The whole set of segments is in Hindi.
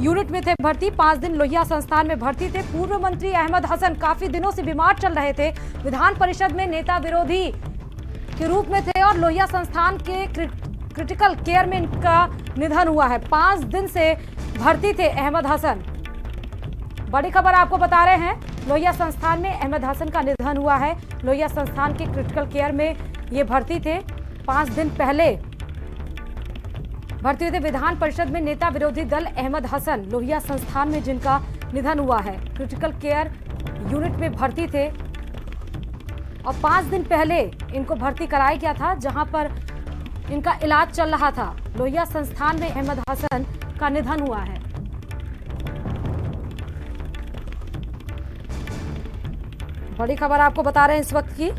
यूनिट में थे भर्ती। 5 दिन लोहिया संस्थान में भर्ती थे। पूर्व मंत्री अहमद हसन काफी दिनों से बीमार चल रहे थे। विधान परिषद में नेता विरोधी के रूप में थे और लोहिया संस्थान के क्रिटिकल केयर में इनका निधन हुआ है। 5 दिन से भर्ती थे अहमद हसन। बड़ी खबर आपको बता रहे हैं, लोहिया संस्थान में अहमद हसन का निधन हुआ है। लोहिया संस्थान के क्रिटिकल केयर में ये भर्ती थे। 5 दिन पहले भर्ती हुए थे। विधान परिषद में नेता विरोधी दल अहमद हसन लोहिया संस्थान में जिनका निधन हुआ है, क्रिटिकल केयर यूनिट में भर्ती थे और 5 दिन पहले इनको भर्ती कराया गया था, जहां पर इनका इलाज चल रहा था। लोहिया संस्थान में अहमद हसन का निधन हुआ है। बड़ी खबर आपको बता रहे हैं इस वक्त की।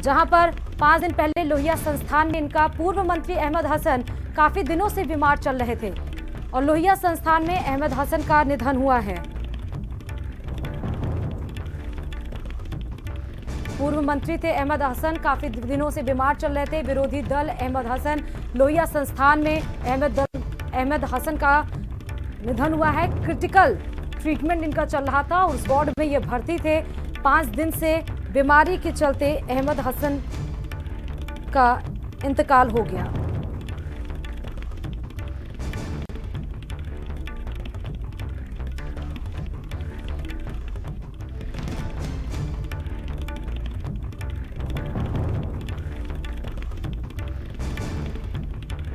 जहां पर 5 दिन पहले लोहिया संस्थान में इनका पूर्व मंत्री अहमद हसन काफी दिनों से बीमार चल रहे थे और लोहिया संस्थान में अहमद हसन का निधन हुआ है। पूर्व मंत्री थे अहमद हसन, काफी दिनों से बीमार चल रहे थे। विरोधी दल अहमद हसन लोहिया संस्थान में अहमद हसन का निधन हुआ है। क्रिटिकल ट्रीटमेंट इनका चल रहा था, उस वार्ड में ये भर्ती थे। 5 दिन से बीमारी के चलते अहमद हसन का इंतकाल हो गया।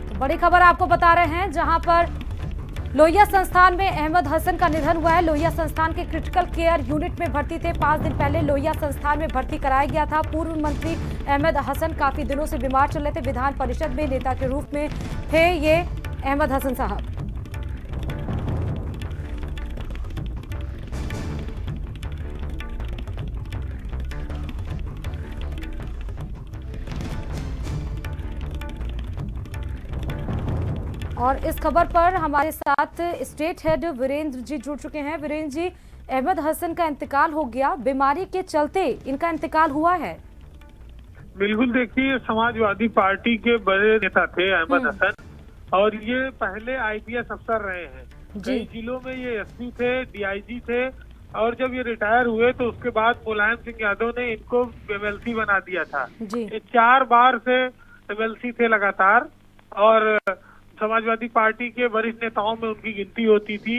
तो बड़ी खबर आपको बता रहे हैं, जहां पर लोहिया संस्थान में अहमद हसन का निधन हुआ है। लोहिया संस्थान के क्रिटिकल केयर यूनिट में भर्ती थे। 5 दिन पहले लोहिया संस्थान में भर्ती कराया गया था। पूर्व मंत्री अहमद हसन काफी दिनों से बीमार चल रहे थे। विधान परिषद में नेता के रूप में थे ये अहमद हसन साहब। और इस खबर पर हमारे साथ स्टेट हेड वीरेंद्र जी जुड़ चुके हैं। वीरेंद्र जी, अहमद हसन का इंतकाल हो गया, बीमारी के चलते इनका इंतकाल हुआ है। बिल्कुल, देखिए समाजवादी पार्टी के बड़े नेता थे अहमद हसन और ये पहले आईपीएस अफसर रहे हैं। कई जिलों में ये एसपी थे, डीआईजी थे और जब ये रिटायर हुए तो उसके बाद मुलायम सिंह यादव ने इनको एमएलसी बना दिया था। ये 4 बार से एमएलसी थे लगातार और समाजवादी पार्टी के वरिष्ठ नेताओं में उनकी गिनती होती थी।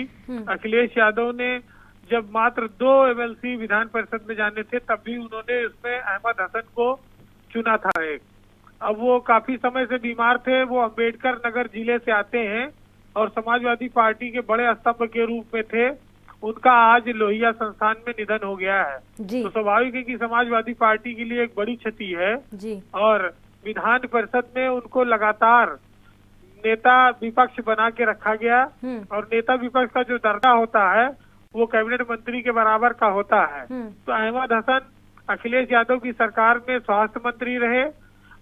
अखिलेश यादव ने जब मात्र 2 एमएलसी विधान परिषद में जाने थे तब भी उन्होंने इसमें अहमद हसन को चुना था एक। अब वो काफी समय से बीमार थे। वो अंबेडकर नगर जिले से आते हैं और समाजवादी पार्टी के बड़े स्तंभ के रूप में थे। उनका आज लोहिया संस्थान में निधन हो गया है तो स्वाभाविक है कि समाजवादी पार्टी के लिए एक बड़ी क्षति है और विधान परिषद में उनको लगातार नेता विपक्ष बना के रखा गया और नेता विपक्ष का जो दर्जा होता है वो कैबिनेट मंत्री के बराबर का होता है। तो अहमद हसन अखिलेश यादव की सरकार में स्वास्थ्य मंत्री रहे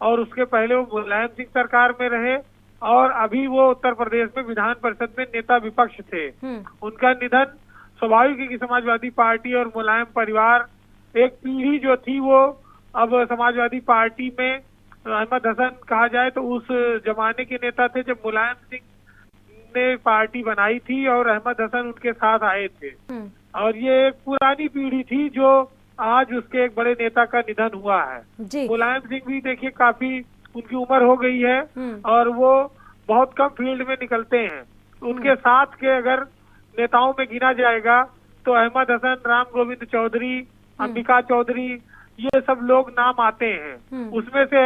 और उसके पहले वो मुलायम सिंह सरकार में रहे और अभी वो उत्तर प्रदेश में विधान परिषद में नेता विपक्ष थे। उनका निधन स्वाभाविक है कि समाजवादी पार्टी और मुलायम परिवार, एक पीढ़ी जो थी वो अब समाजवादी पार्टी में अहमद हसन कहा जाए तो उस जमाने के नेता थे जब मुलायम सिंह ने पार्टी बनाई थी और अहमद हसन उनके साथ आए थे और ये एक पुरानी पीढ़ी थी जो आज उसके एक बड़े नेता का निधन हुआ है। मुलायम सिंह भी देखिए काफी उनकी उम्र हो गई है और वो बहुत कम फील्ड में निकलते हैं। उनके साथ के अगर नेताओं में गिना जाएगा तो अहमद हसन, राम गोविंद चौधरी, अंबिका चौधरी, ये सब लोग नाम आते हैं। उसमें से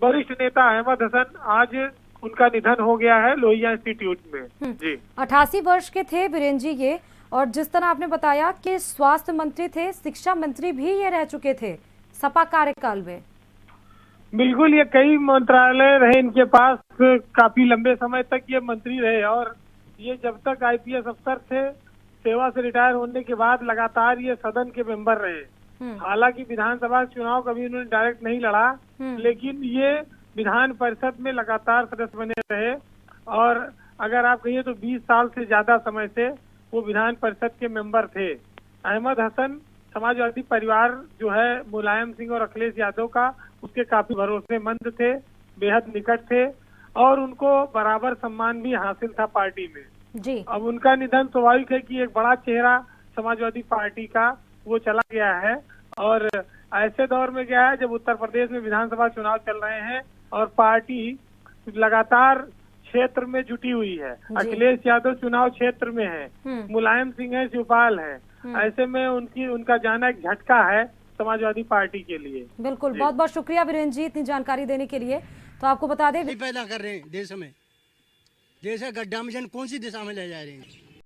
वरिष्ठ नेता अहमद हसन, आज उनका निधन हो गया है लोहिया इंस्टीट्यूट में। जी 88 वर्ष के थे वीरेंद्र जी ये, और जिस तरह आपने बताया कि स्वास्थ्य मंत्री थे, शिक्षा मंत्री भी ये रह चुके थे सपा कार्यकाल में। बिल्कुल, ये कई मंत्रालय रहे इनके पास, काफी लंबे समय तक ये मंत्री रहे और ये जब तक आईपीएस अफसर थे, सेवा से रिटायर होने के बाद लगातार ये सदन के मेंबर रहे। हालांकि विधानसभा चुनाव कभी उन्होंने डायरेक्ट नहीं लड़ा, लेकिन ये विधान परिषद में लगातार सदस्य बने रहे और अगर आप कहिए तो 20 साल से ज्यादा समय से वो विधान परिषद के मेंबर थे। अहमद हसन समाजवादी परिवार जो है मुलायम सिंह और अखिलेश यादव का, उसके काफी भरोसेमंद थे बेहद निकट थे और उनको बराबर सम्मान भी हासिल था पार्टी में। जी। अब उनका निधन स्वाभाविक है कि एक बड़ा चेहरा समाजवादी पार्टी का वो चला गया है और ऐसे दौर में गया है जब उत्तर प्रदेश में विधानसभा चुनाव चल रहे हैं और पार्टी लगातार क्षेत्र में जुटी हुई है। अखिलेश यादव चुनाव क्षेत्र में है, मुलायम सिंह है, शिवपाल है। ऐसे में उनका जाना एक झटका है समाजवादी पार्टी के लिए। बिल्कुल, बहुत बहुत शुक्रिया वीरेंद्र जी इतनी जानकारी देने के लिए। तो आपको बता दें पैदा कर रहे हैं देश में, देश का गड्ढा में कौन सी दिशा में ले जा रहे हैं।